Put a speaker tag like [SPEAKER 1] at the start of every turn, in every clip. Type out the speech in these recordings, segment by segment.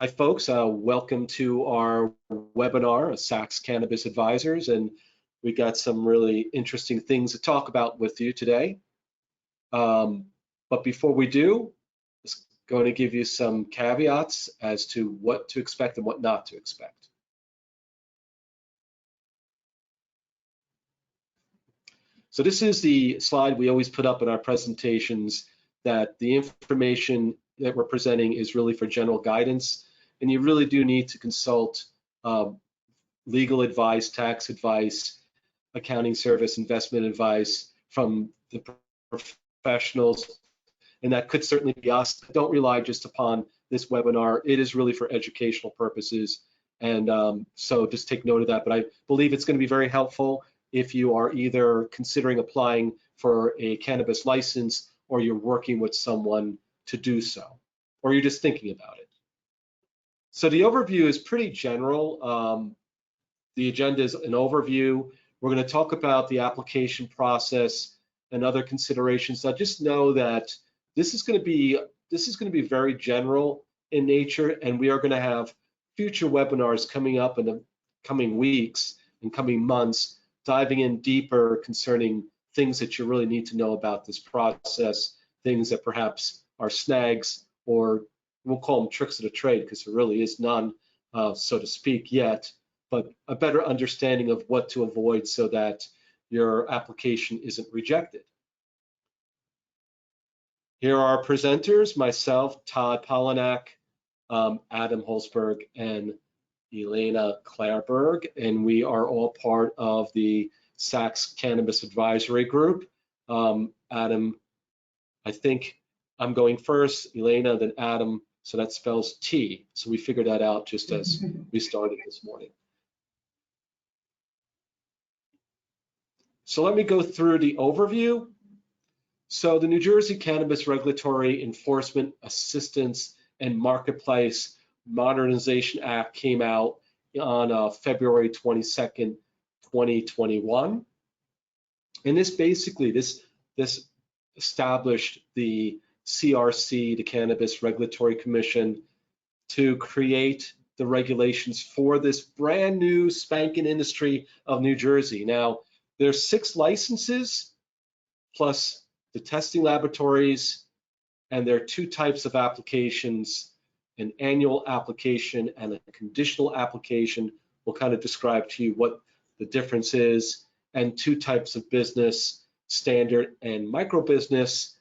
[SPEAKER 1] Hi, folks. Welcome to our webinar, Sachs Cannabis Advisors, and we got some really interesting things to talk about with you today. But before we do, I'm going to give you some caveats as to what to expect and what not to expect. So this is the slide we always put up in our presentations, that the information that we're presenting is really for general guidance, and you really do need to consult legal advice, tax advice, accounting service, investment advice from the professionals, and that could certainly be us. Don't rely just upon this webinar. It is really for educational purposes, and so just take note of that. But I believe it's going to be very helpful if you are either considering applying for a cannabis license, or you're working with someone to do so, or you're just thinking about it. So the overview is pretty general. The agenda is an overview. We're going to talk about the application process and other considerations. So just know that this is going to be very general in nature, and we are going to have future webinars coming up in the coming weeks and coming months, diving in deeper concerning things that you really need to know about this process, things that perhaps are snags, or we'll call them tricks of the trade, because there really is none, so to speak, yet, but a better understanding of what to avoid so that your application isn't rejected. Here are our presenters: myself, Todd Polinak, Adam Holzberg, and Elena Claerberg, and we are all part of the Sachs Cannabis Advisory Group. Adam, I think I'm going first, Elena, then Adam, so that spells T. So we figured that out just as we started this morning. So let me go through the overview. So the New Jersey Cannabis Regulatory Enforcement Assistance and Marketplace Modernization Act came out on February 22nd, 2021. And this basically, this established the CRC, the Cannabis Regulatory Commission, to create the regulations for this brand new spanking industry of New Jersey. Now, there's 6 licenses plus the testing laboratories, and there are 2 types of applications: an annual application and a conditional application. We'll kind of describe to you what the difference is, and 2 types of business: standard and micro business.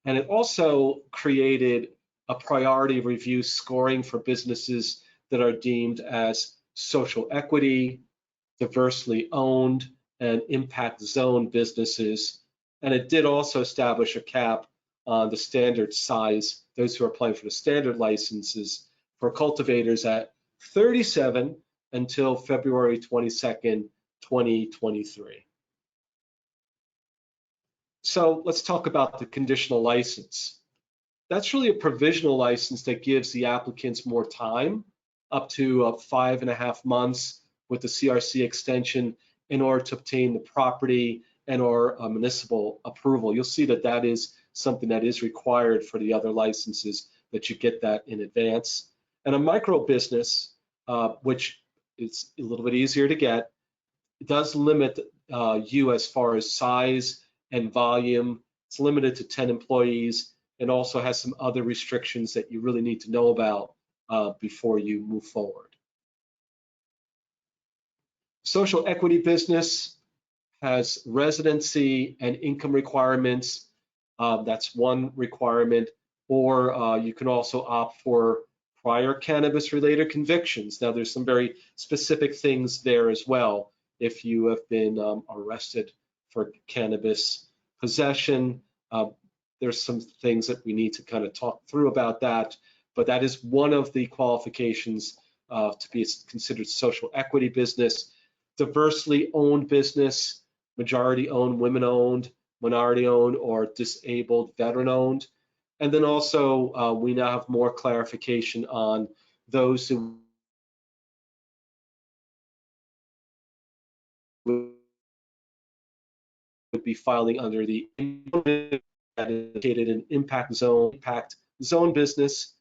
[SPEAKER 1] And it also created a priority review scoring for businesses that are deemed as social equity, diversely owned, and impact zone businesses. And it did also establish a cap on the standard size, those who are applying for the standard licenses, for cultivators at 37 until February 22nd, 2023. So let's talk about the conditional license. That's really a provisional license that gives the applicants more time, up to 5.5 months with the CRC extension, in order to obtain the property and or municipal approval. You'll see that that is something that is required for the other licenses, that you get that in advance. And a micro business, which is a little bit easier to get, it does limit you as far as size and volume. It's limited to 10 employees, and also has some other restrictions that you really need to know about before you move forward. Social equity business has residency and income requirements. That's one requirement. Or you can also opt for prior cannabis-related convictions. Now, there's some very specific things there as well. If you have been arrested for cannabis possession, there's some things that we need to kind of talk through about that. But that is one of the qualifications to be considered social equity business. Diversely owned business: majority owned, women owned, minority owned, or disabled, veteran owned. And then also we now have more clarification on those who would be filing under the indicated an impact zone business.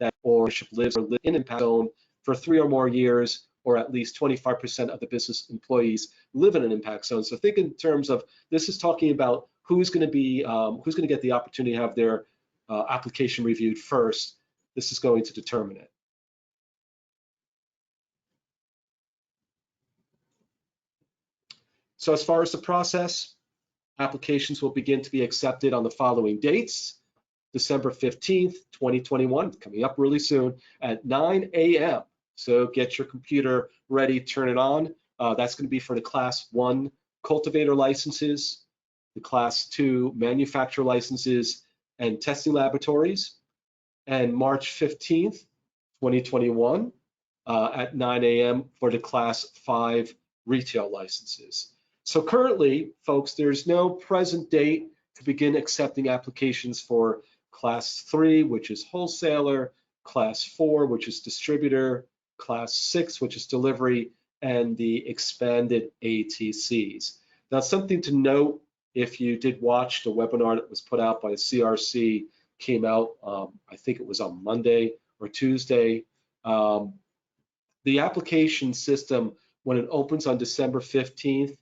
[SPEAKER 1] that or lives or live in impact zone for 3 or more years, or at least 25% of the business employees live in an impact zone. So think in terms of, this is talking about who's going to get the opportunity to have their application reviewed first. This is going to determine it. So as far as the process, applications will begin to be accepted on the following dates: December 15th, 2021, coming up really soon at 9 a.m. So get your computer ready, turn it on. That's going to be for the Class 1 cultivator licenses, the Class 2 manufacturer licenses and testing laboratories. And March 15th, 2021 at 9 a.m. for the Class 5 retail licenses. So currently, folks, there's no present date to begin accepting applications for Class 3, which is wholesaler, Class 4, which is distributor, Class 6, which is delivery, and the expanded ATCs. Now, something to note, if you did watch the webinar that was put out by the CRC, came out, I think it was on Monday or Tuesday. The application system, when it opens on December 15th,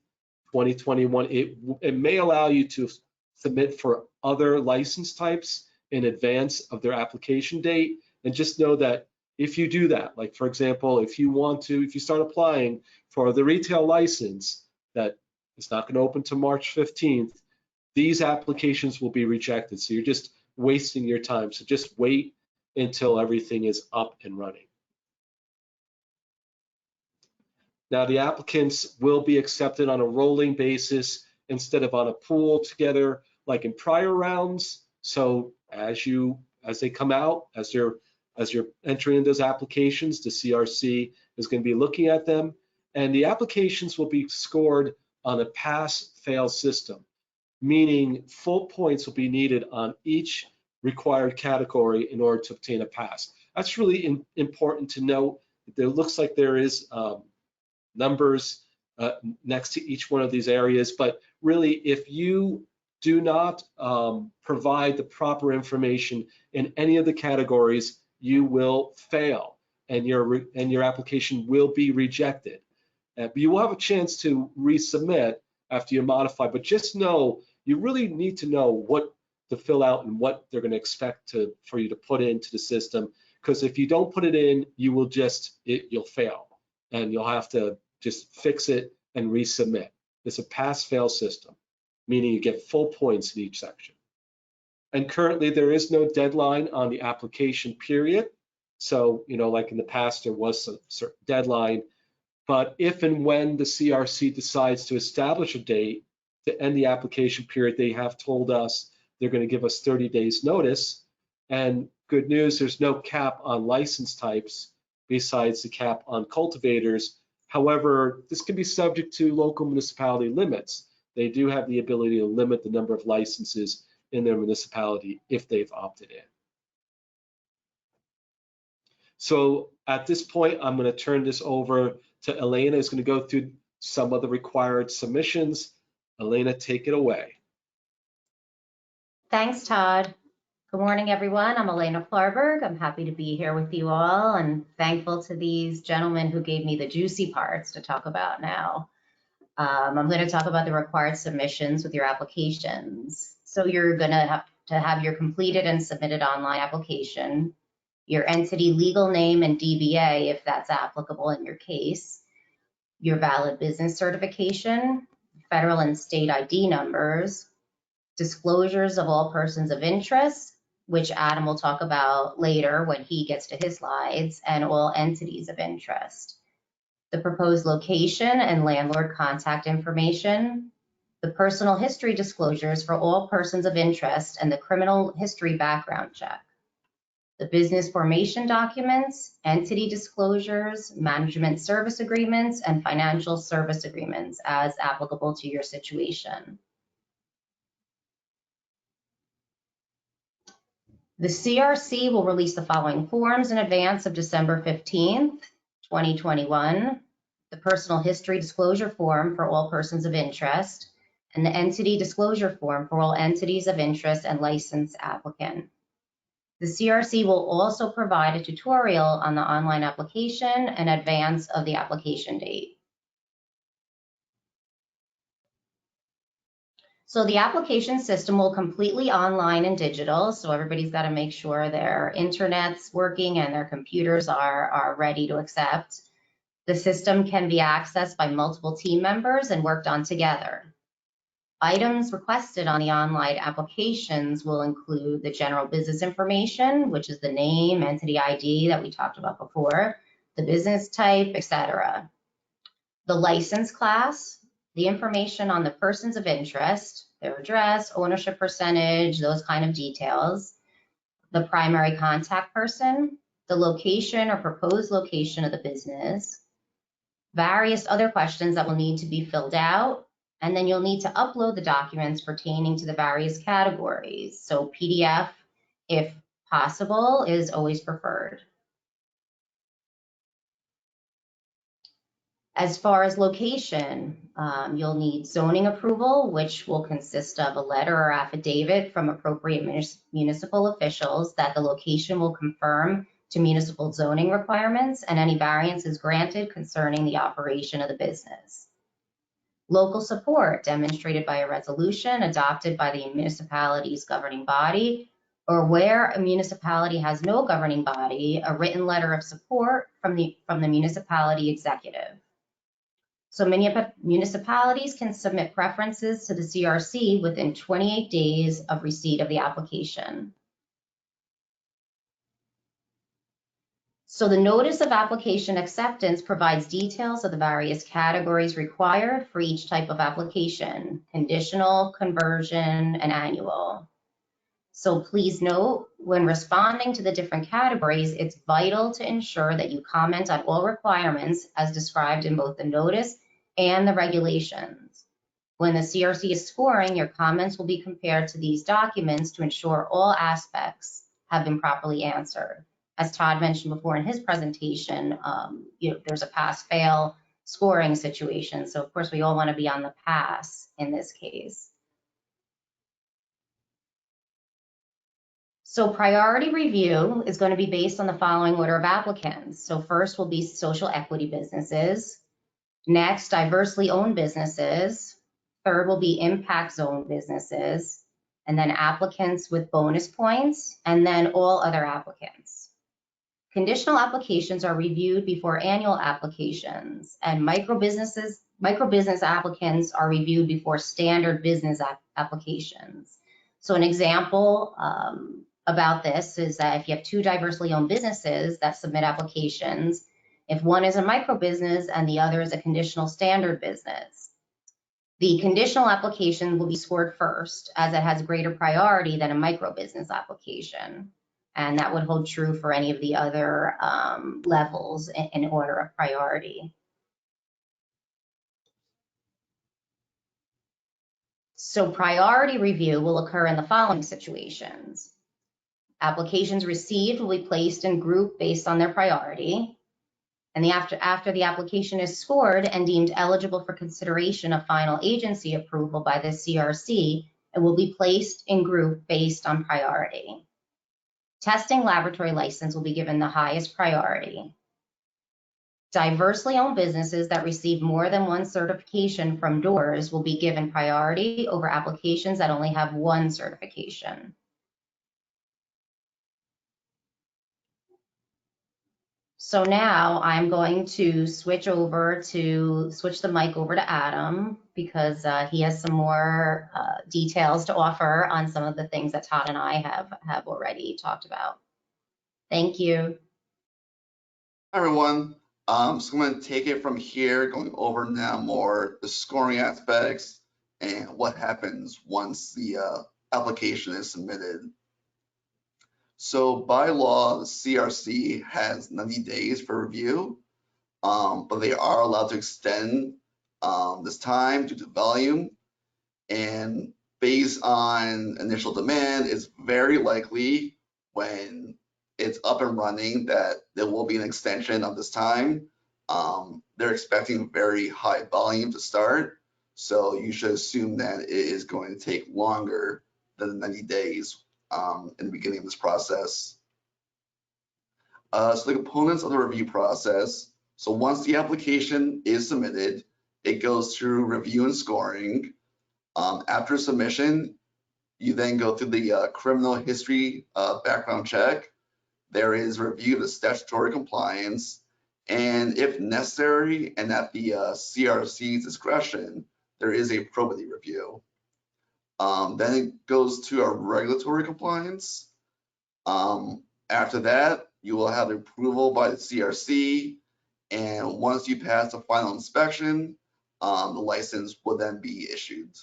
[SPEAKER 1] 2021, it may allow you to submit for other license types in advance of their application date. And just know that if you do that, like for example, if you start applying for the retail license that is not going to open to March 15th, these applications will be rejected. So you're just wasting your time. So just wait until everything is up and running. Now, the applicants will be accepted on a rolling basis instead of on a pool together like in prior rounds. So as they come out, as you're entering in those applications, the CRC is going to be looking at them, and the applications will be scored on a pass-fail system, meaning full points will be needed on each required category in order to obtain a pass. That's really important to note. It looks like there is numbers next to each one of these areas, but really, if you do not provide the proper information in any of the categories, you will fail, and your application will be rejected. But you will have a chance to resubmit after you modify, but just know, you really need to know what to fill out and what they're going to expect for you to put into the system, because if you don't put it in, you'll fail, and you'll have to just fix it and resubmit. It's a pass-fail system, meaning you get full points in each section. And currently, there is no deadline on the application period. So, like in the past, there was a certain deadline. But if and when the CRC decides to establish a date to end the application period, they have told us they're going to give us 30 days notice. And good news, there's no cap on license types besides the cap on cultivators. However, this can be subject to local municipality limits. They do have the ability to limit the number of licenses in their municipality if they've opted in. So at this point, I'm going to turn this over to Elena, who's going to go through some of the required submissions. Elena, take it away.
[SPEAKER 2] Thanks, Todd. Good morning, everyone. I'm Elena Flarberg. I'm happy to be here with you all and thankful to these gentlemen who gave me the juicy parts to talk about now. I'm going to talk about the required submissions with your applications. So you're going to have your completed and submitted online application, your entity legal name and DBA, if that's applicable in your case, your valid business certification, federal and state ID numbers, disclosures of all persons of interest, which Adam will talk about later when he gets to his slides, and all entities of interest, the proposed location and landlord contact information, the personal history disclosures for all persons of interest, and the criminal history background check, the business formation documents, entity disclosures, management service agreements, and financial service agreements as applicable to your situation. The CRC will release the following forms in advance of December 15th, 2021, the personal history disclosure form for all persons of interest, and the entity disclosure form for all entities of interest and licensed applicant. The CRC will also provide a tutorial on the online application in advance of the application date. So the application system will completely online and digital, so everybody's got to make sure their internet's working and their computers are ready to accept. The system can be accessed by multiple team members and worked on together. Items requested on the online applications will include the general business information, which is the name, entity ID that we talked about before, the business type, etc. The license class, the information on the persons of interest, their address, ownership percentage, those kind of details, the primary contact person, the location or proposed location of the business, various other questions that will need to be filled out, and then you'll need to upload the documents pertaining to the various categories. So PDF, if possible, is always preferred. As far as location, you'll need zoning approval, which will consist of a letter or affidavit from appropriate municipal officials that the location will conform to municipal zoning requirements and any variances granted concerning the operation of the business. Local support demonstrated by a resolution adopted by the municipality's governing body, or where a municipality has no governing body, a written letter of support from the municipality executive. So municipalities can submit preferences to the CRC within 28 days of receipt of the application. So the notice of application acceptance provides details of the various categories required for each type of application: conditional, conversion, and annual. So please note, when responding to the different categories, it's vital to ensure that you comment on all requirements as described in both the notice and the regulations. When the CRC is scoring, your comments will be compared to these documents to ensure all aspects have been properly answered. As Todd mentioned before in his presentation, there's a pass-fail scoring situation. So of course we all want to be on the pass in this case. So priority review is going to be based on the following order of applicants. So first will be social equity businesses. Next, diversely owned businesses. Third will be impact zone businesses. And then applicants with bonus points, and then all other applicants. Conditional applications are reviewed before annual applications, and micro-business applicants are reviewed before standard business applications. So an example about this is that if you have two diversely owned businesses that submit applications, if one is a micro business and the other is a conditional standard business, the conditional application will be scored first as it has greater priority than a micro business application. And that would hold true for any of the other levels in order of priority. So priority review will occur in the following situations. Applications received will be placed in group based on their priority. And after the application is scored and deemed eligible for consideration of final agency approval by the CRC, it will be placed in group based on priority. Testing laboratory license will be given the highest priority. Diversely owned businesses that receive more than one certification from DOORS will be given priority over applications that only have one certification. So now I'm going to switch the mic over to Adam because he has some more details to offer on some of the things that Todd and I have already talked about. Thank you.
[SPEAKER 3] Hi, everyone. So I'm going to take it from here, going over now more the scoring aspects and what happens once the application is submitted. So by law, the CRC has 90 days for review, but they are allowed to extend this time due to volume. And based on initial demand, it's very likely when it's up and running that there will be an extension of this time. They're expecting very high volume to start, so you should assume that it is going to take longer than the 90 days in the beginning of this process. So the components of the review process. So once the application is submitted, it goes through review and scoring. After submission, you then go through the criminal history background check. There is review of the statutory compliance, and if necessary and at the CRC's discretion, there is a probity review. Then it goes to a regulatory compliance. After that, you will have approval by the CRC, and once you pass the final inspection, the license will then be issued.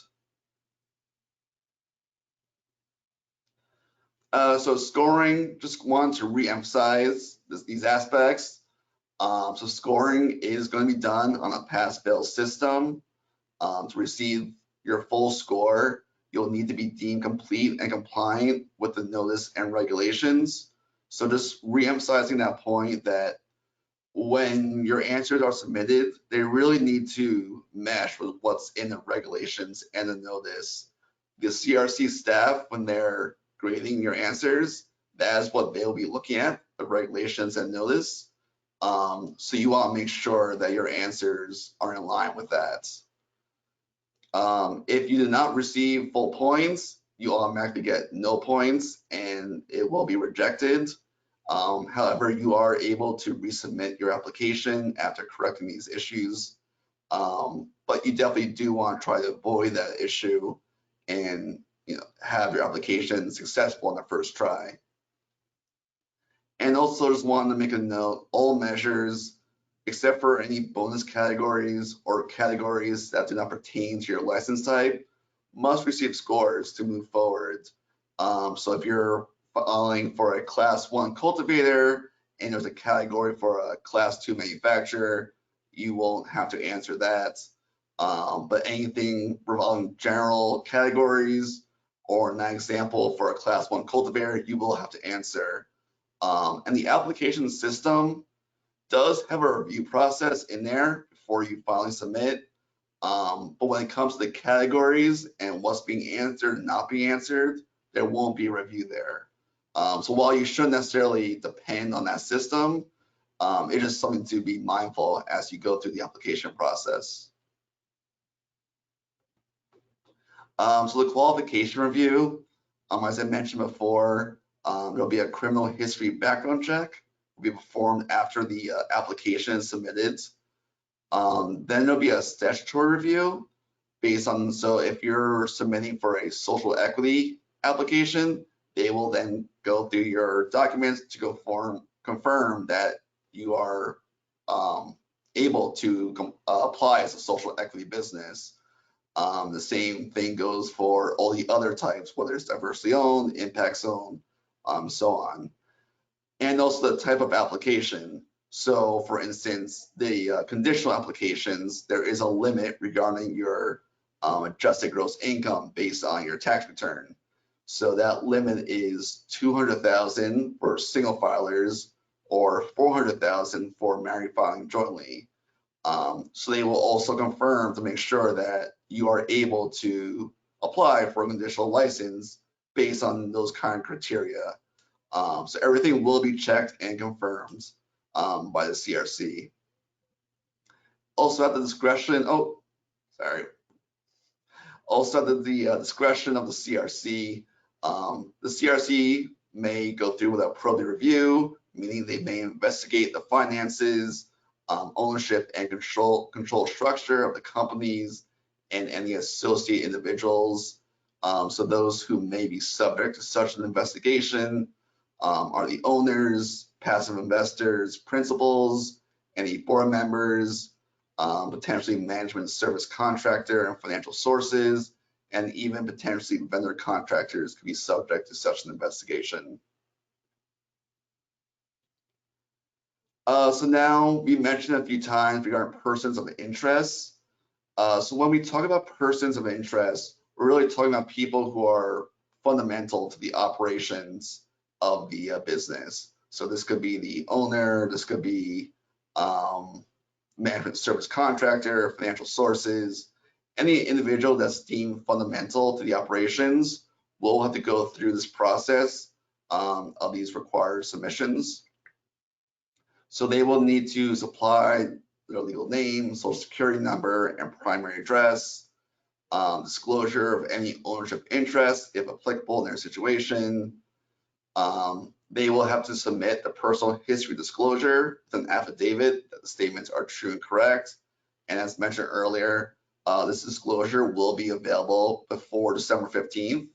[SPEAKER 3] So scoring, just want to re-emphasize these aspects. So scoring is going to be done on a pass-fail system. To receive your full score, you'll need to be deemed complete and compliant with the notice and regulations. So just re-emphasizing that point that when your answers are submitted, they really need to match with what's in the regulations and the notice. The CRC staff, when they're grading your answers, that's what they'll be looking at, the regulations and notice. So you want to make sure that your answers are in line with that. If you did not receive full points, you automatically get no points and it will be rejected. However, you are able to resubmit your application after correcting these issues. But you definitely do want to try to avoid that issue and have your application successful on the first try. And also just wanted to make a note, all measures, except for any bonus categories or categories that do not pertain to your license type, must receive scores to move forward. So if you're filing for a class 1 cultivator and there's a category for a class 2 manufacturer, you won't have to answer that. But anything revolving general categories or an example for a class 1 cultivator, you will have to answer. And the application system does have a review process in there before you finally submit. But when it comes to the categories and what's being answered and not being answered, there won't be a review there. So while you shouldn't necessarily depend on that system, it is something to be mindful as you go through the application process. So the qualification review, as I mentioned before, there'll be a criminal history background check will be performed after the application is submitted. Then there'll be a statutory review based on, so if you're submitting for a social equity application, they will then go through your documents to confirm that you are able to apply as a social equity business. The same thing goes for all the other types, whether it's diversity owned, impact zone, so on. And also the type of application. So for instance, the conditional applications, there is a limit regarding your adjusted gross income based on your tax return. So that limit is $200,000 for single filers or $400,000 for married filing jointly. So they will also confirm to make sure that you are able to apply for a conditional license based on those kind of criteria. So everything will be checked and confirmed by the CRC. Also at the discretion, also at the discretion of the CRC, the CRC may go through with a probity review, meaning they may investigate the finances, ownership and control structure of the companies and any associate individuals. So those who may be subject to such an investigation are the owners, passive investors, principals, any board members, potentially management service contractor and financial sources, and even potentially vendor contractors could be subject to such an investigation. So now we mentioned a few times regarding persons of interest. So when we talk about persons of interest, we're really talking about people who are fundamental to the operations of the business. So this could be the owner, this could be management service contractor, financial sources, any individual that's deemed fundamental to the operations will have to go through this process of these required submissions. So they will need to supply their legal name, social security number, and primary address, disclosure of any ownership interest, if applicable in their situation. They will have to submit the personal history disclosure with an affidavit that the statements are true and correct. And as mentioned earlier, this disclosure will be available before December 15th.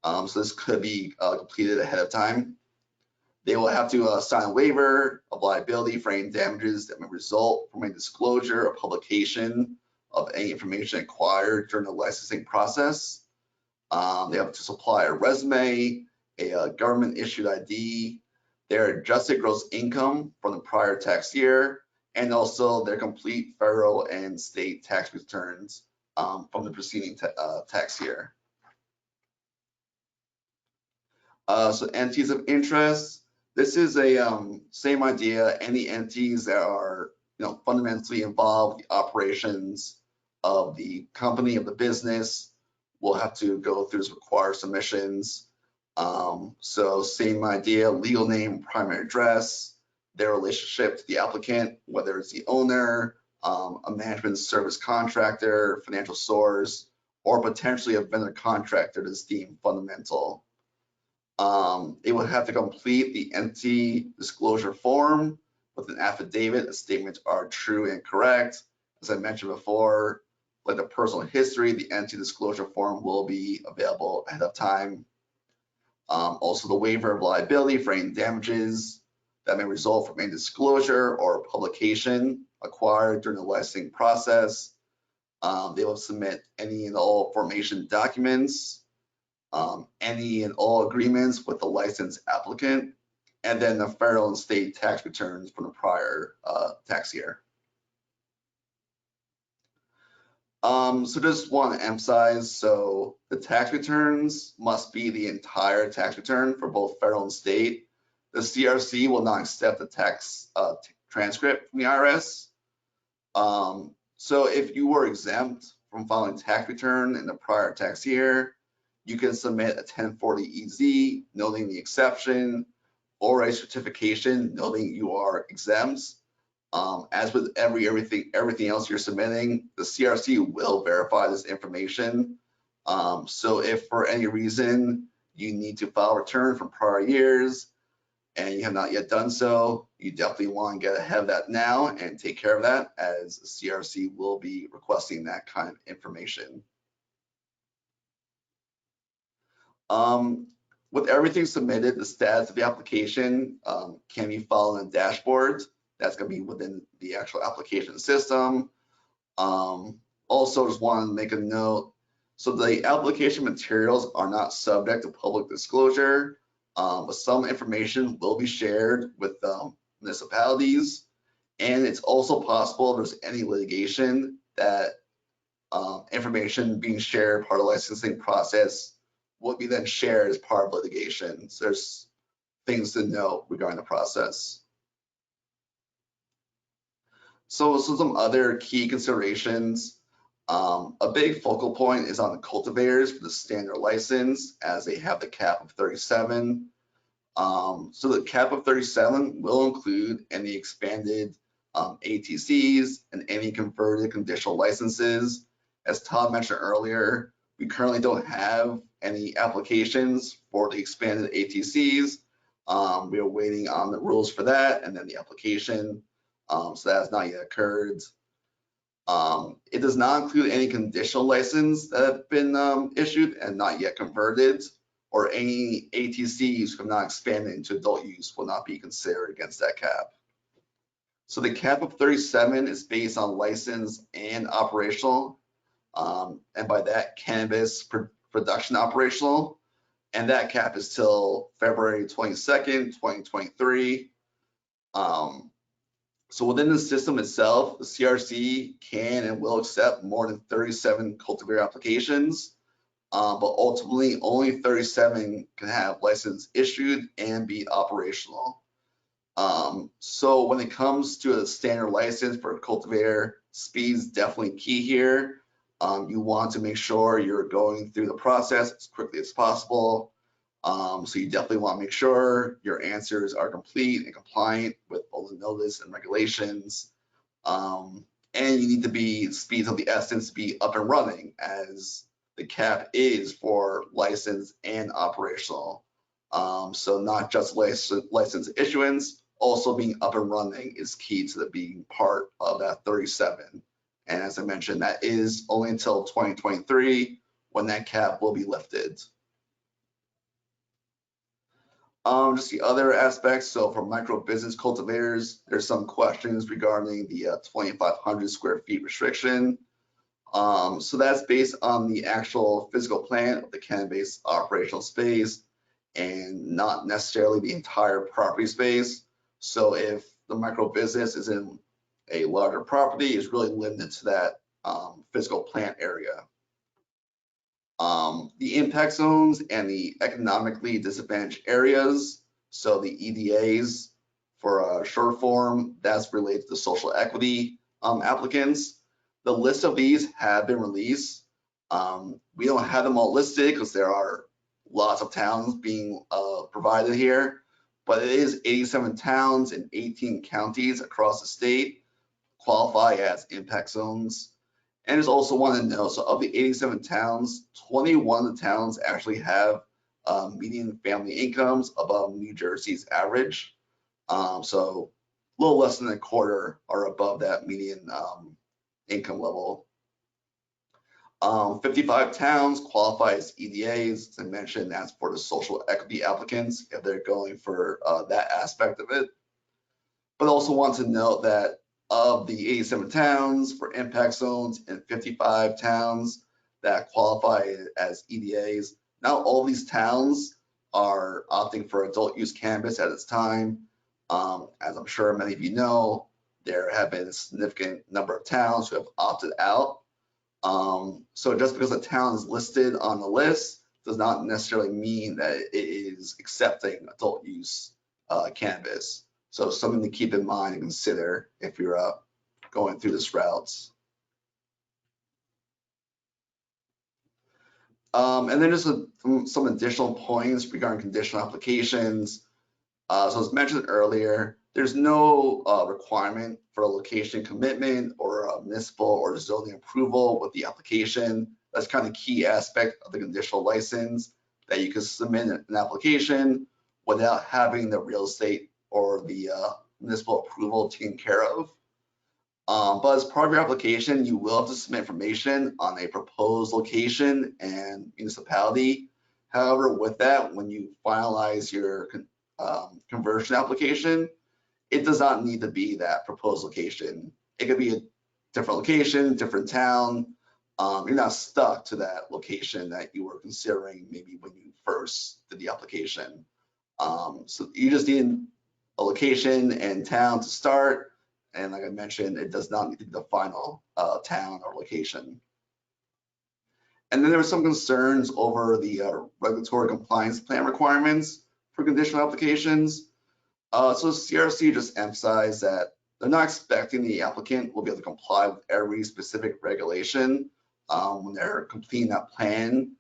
[SPEAKER 3] So this could be completed ahead of time. They will have to sign a waiver of liability for any damages that may result from a disclosure or publication of any information acquired during the licensing process. They have to supply a resume, a government issued ID, their adjusted gross income from the prior tax year, and also their complete federal and state tax returns from the preceding tax year. So entities of interest, this is a same idea. Any entities that are fundamentally involved in the operations of the company, of the business, will have to go through required submissions. So same idea, legal name, primary address, their relationship to the applicant, whether it's the owner, a management service contractor, financial source, or potentially a vendor contractor that's deemed fundamental. They would have to complete the entity disclosure form with an affidavit that statements are true and correct. As I mentioned before, like the personal history, the entity disclosure form will be available ahead of time. Also, the waiver of liability for any damages that may result from any disclosure or publication acquired during the licensing process. They will submit any and all formation documents, any and all agreements with the licensed applicant, and then the federal and state tax returns from the prior tax year. So just want to emphasize, so the tax returns must be the entire tax return for both federal and state. The CRC will not accept the tax transcript from the IRS. So if you were exempt from filing tax return in the prior tax year, you can submit a 1040-EZ noting the exception, or a certification noting you are exempt. As with everything else you're submitting, the CRC will verify this information. So if for any reason you need to file a return from prior years and you have not yet done so, you definitely want to get ahead of that now and take care of that, as the CRC will be requesting that kind of information. With everything submitted, the status of the application can be followed in a dashboard. That's going to be within the actual application system. Also, just want to make a note. So the application materials are not subject to public disclosure, but some information will be shared with municipalities. And it's also possible if there's any litigation that information being shared part of the licensing process will be then shared as part of litigation. So there's things to know regarding the process. So some other key considerations. A big focal point is on the cultivators for the standard license, as they have the cap of 37. So the cap of 37 will include any expanded ATCs and any converted conditional licenses. As Todd mentioned earlier, we currently don't have any applications for the expanded ATCs. We are waiting on the rules for that and then the application. So that has not yet occurred. It does not include any conditional license that have been issued and not yet converted, or any ATCs who have not expanded into adult use will not be considered against that cap. So the cap of 37 is based on license and operational, and by that, cannabis production operational, and that cap is till February 22nd, 2023. So within the system itself, the CRC can and will accept more than 37 cultivator applications, but ultimately only 37 can have license issued and be operational. So when it comes to a standard license for a cultivator, speed is definitely key here. You want to make sure you're going through the process as quickly as possible. So you definitely want to make sure your answers are complete and compliant with all the notice and regulations. And you need to be speed of the essence to be up and running, as the cap is for license and operational. So not just license issuance, also being up and running is key to the being part of that 37. And as I mentioned, that is only until 2023 when that cap will be lifted. Just the other aspects. So for micro business cultivators, there's some questions regarding the 2,500 square feet restriction. So that's based on the actual physical plan of the cannabis operational space and not necessarily the entire property space. So if the micro business is in a larger property, it's really limited to that physical plant area. The impact zones and the economically disadvantaged areas, so the EDAs for short form, that's related to social equity applicants. The list of these have been released. We don't have them all listed because there are lots of towns being provided here, but it is 87 towns and 18 counties across the state qualify as impact zones. And just also want to know, so of the 87 towns, 21 of the towns actually have median family incomes above New Jersey's average. So a little less than a quarter are above that median income level. 55 towns qualify as EDAs. As I mentioned, that's for the social equity applicants if they're going for that aspect of it. But also want to note that of the 87 towns for impact zones and 55 towns that qualify as EDAs, now all these towns are opting for adult use cannabis at this time. As I'm sure many of you know, there have been a significant number of towns who have opted out. So just because a town is listed on the list does not necessarily mean that it is accepting adult use cannabis. So something to keep in mind and consider if you're going through this route. And then just some additional points regarding conditional applications. So as mentioned earlier, there's no requirement for a location commitment or a municipal or zoning approval with the application. That's kind of key aspect of the conditional license, that you can submit an application without having the real estate or the municipal approval taken care of. But as part of your application, you will have to submit information on a proposed location and municipality. However, with that, when you finalize your conversion application, it does not need to be that proposed location. It could be a different location, different town. You're not stuck to that location that you were considering maybe when you first did the application. So you just need a location and town to start. And like I mentioned, it does not need to be the final town or location. And then there were some concerns over the regulatory compliance plan requirements for conditional applications. So CRC just emphasized that they're not expecting the applicant will be able to comply with every specific regulation when they're completing that plan,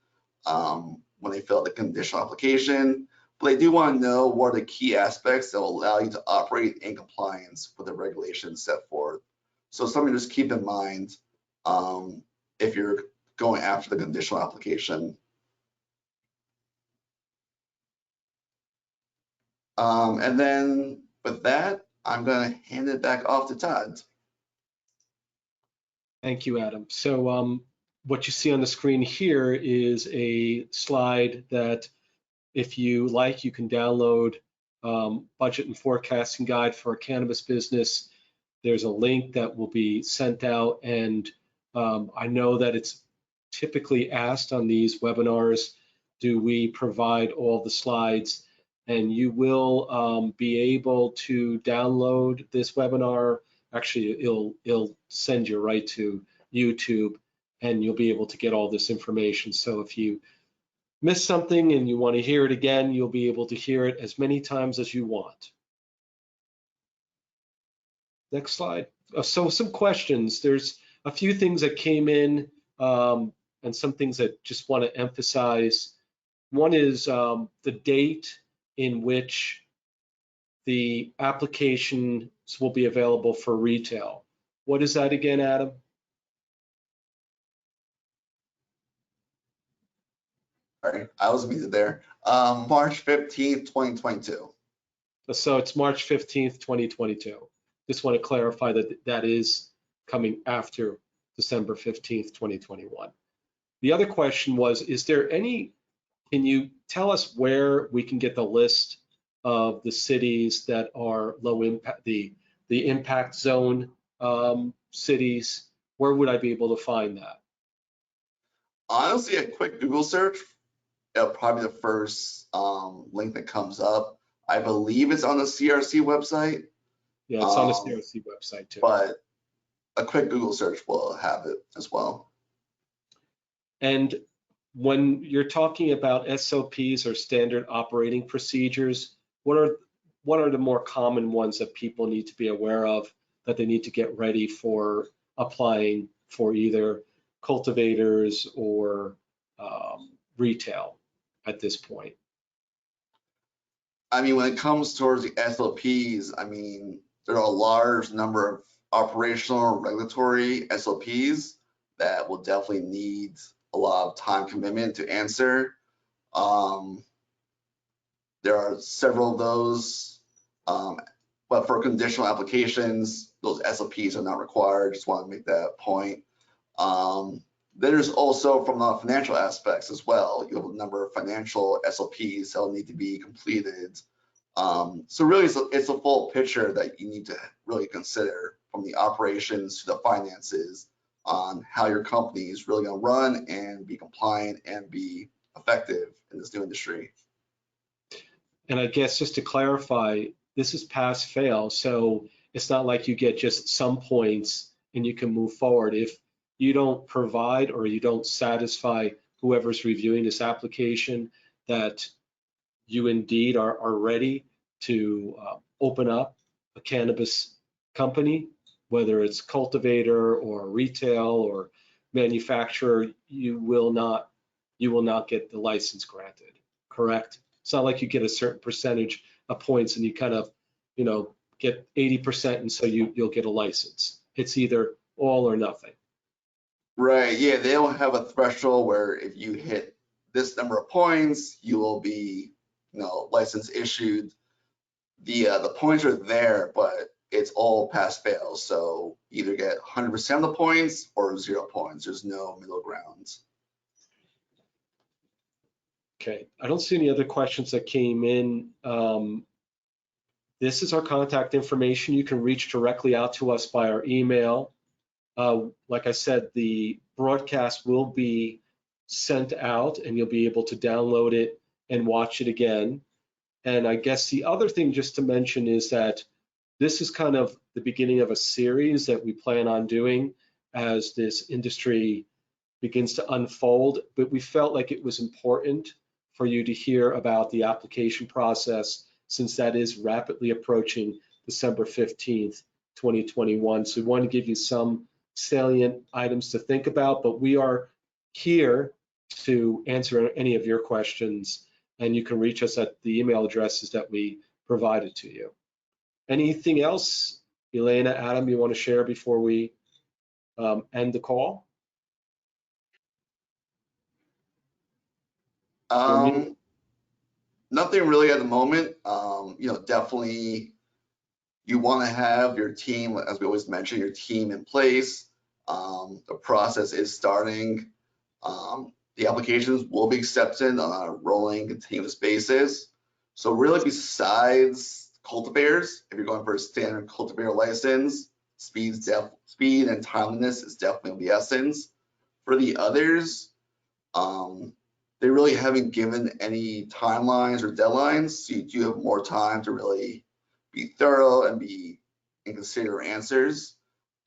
[SPEAKER 3] when they fill out the conditional application. But they do want to know what are the key aspects that will allow you to operate in compliance with the regulations set forth. So something to just keep in mind if you're going after the conditional application. And then with that, I'm going to hand it back off to Todd.
[SPEAKER 1] Thank you, Adam. So what you see on the screen here is a slide that, if you like, you can download budget and forecasting guide for a cannabis business. There's a link that will be sent out, and I know that it's typically asked on these webinars, do we provide all the slides? And you will be able to download this webinar. Actually, it'll send you right to YouTube, and you'll be able to get all this information. So if you miss something and you want to hear it again, you'll be able to hear it as many times as you want. Next slide. So some questions. There's a few things that came in and some things that just want to emphasize. One is the date in which the applications will be available for retail. What is that again, Adam?
[SPEAKER 3] Sorry, I was muted there. March 15th, 2022.
[SPEAKER 1] So it's March 15th, 2022. Just want to clarify that that is coming after December 15th, 2021. The other question was, can you tell us where we can get the list of the cities that are low impact, the impact zone cities? Where would I be able to find that?
[SPEAKER 3] Honestly, a quick Google search, it'll probably be the first link that comes up. I believe it's on the CRC website.
[SPEAKER 1] Yeah, it's on the CRC website too.
[SPEAKER 3] But a quick Google search will have it as well.
[SPEAKER 1] And when you're talking about SOPs or standard operating procedures, what are the more common ones that people need to be aware of that they need to get ready for applying for either cultivators or retail at this point?
[SPEAKER 3] I mean, when it comes towards the SOPs, I mean, there are a large number of operational regulatory SOPs that will definitely need a lot of time commitment to answer. There are several of those, but for conditional applications, those SOPs are not required. Just want to make that point. There's also from the financial aspects as well. You have a number of financial SOPs that will need to be completed. So really, it's a full picture that you need to really consider, from the operations to the finances, on how your company is really going to run and be compliant and be effective in this new industry.
[SPEAKER 1] And I guess just to clarify, this is pass fail, so it's not like you get just some points and you can move forward. If you don't provide or you don't satisfy whoever's reviewing this application that you indeed are ready to open up a cannabis company, whether it's cultivator or retail or manufacturer, you will not get the license granted, correct? It's not like you get a certain percentage of points and you kind of, get 80% and so you'll get a license. It's either all or nothing.
[SPEAKER 3] Right, yeah, they don't have a threshold where if you hit this number of points, you will be, license issued. The points are there, but it's all pass fail. So either get 100% of the points or 0 points. There's no middle ground.
[SPEAKER 1] Okay, I don't see any other questions that came in. This is our contact information. You can reach directly out to us by our email. Like I said, the broadcast will be sent out and you'll be able to download it and watch it again. And I guess the other thing just to mention is that this is kind of the beginning of a series that we plan on doing as this industry begins to unfold. But we felt like it was important for you to hear about the application process, since that is rapidly approaching December 15th, 2021. So we want to give you some salient items to think about, but we are here to answer any of your questions, and you can reach us at the email addresses that we provided to you. Anything else, Elena, Adam, you want to share before we end the call?
[SPEAKER 3] Nothing really at the moment. Definitely you want to have your team, as we always mention, your team in place. The process is starting. The applications will be accepted on a rolling continuous basis. So really, besides cultivators, if you're going for a standard cultivator license, speed and timeliness is definitely the essence. For the others, they really haven't given any timelines or deadlines, so you do have more time to really be thorough and consider your answers.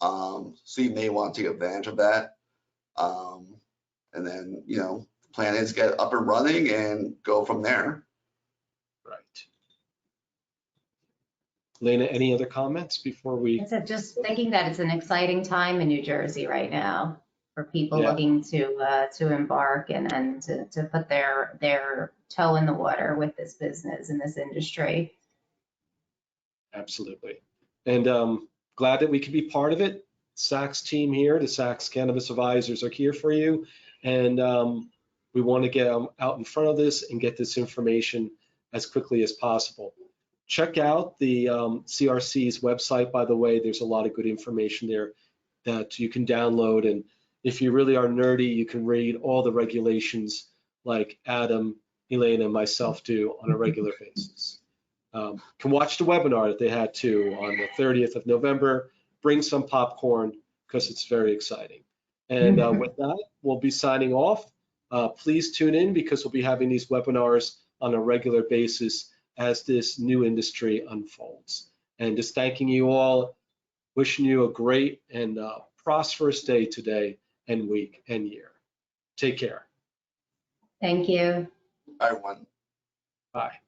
[SPEAKER 3] So you may want to take advantage of that. And then, the plan is get up and running and go from there.
[SPEAKER 1] Right. Lena, any other comments before we?
[SPEAKER 2] I said, just thinking that it's an exciting time in New Jersey right now. people
[SPEAKER 1] Yeah.
[SPEAKER 2] looking to embark and to put their toe in the water with this business and this industry.
[SPEAKER 1] Absolutely. And glad that we could be part of it. Sachs team here, the Sachs Cannabis Advisors are here for you. And we want to get out in front of this and get this information as quickly as possible. Check out the CRC's website, by the way. There's a lot of good information there that you can download. And if you really are nerdy, you can read all the regulations like Adam, Elaine, and myself do on a regular basis. Can watch the webinar that they had too on the 30th of November. Bring some popcorn because it's very exciting. And with that, we'll be signing off. Please tune in because we'll be having these webinars on a regular basis as this new industry unfolds. And just thanking you all, wishing you a great and prosperous day today and week and year. Take care.
[SPEAKER 2] Thank you.
[SPEAKER 3] Everyone.
[SPEAKER 1] Bye.